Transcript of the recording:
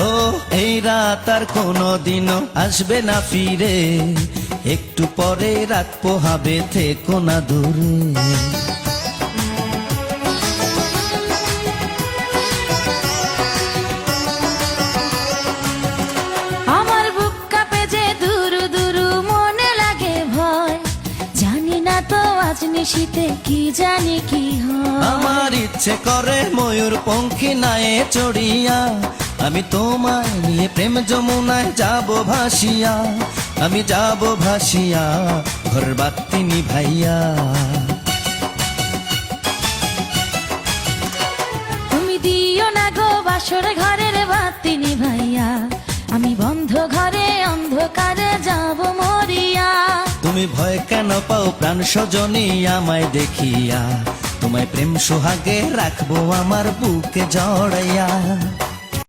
ও এই রাত আর কোনোদিনও আসবে না ফিরে, একটু পরে রাত পোহাবে, থেকো না দূরে। আমার বুক কাঁপে যে দুরু দুরু, মনে লাগে ভয়, জানি না তো আজ নিশীতে কি জানি কি হয়। আমার ইচ্ছে করে ময়ূর পঙ্খী নায়ে চড়িয়া, আমি তোমায় নিয়ে প্রেম যমুনায় যাব ভাসিয়া, আমি যাব ভাসিয়া ঘর বাতি নিভাইয়া। তুমি দিও না গো বাসর ঘরের বাতি নিভাইয়া, আমি বন্ধ ঘরে অন্ধকারে যাব মরিয়া। তুমি ভয় কেন পাও প্রাণ সজনী আমায় দেখিয়া, তোমায় প্রেম সোহাগে রাখবো আমার বুকে জড়াইয়া।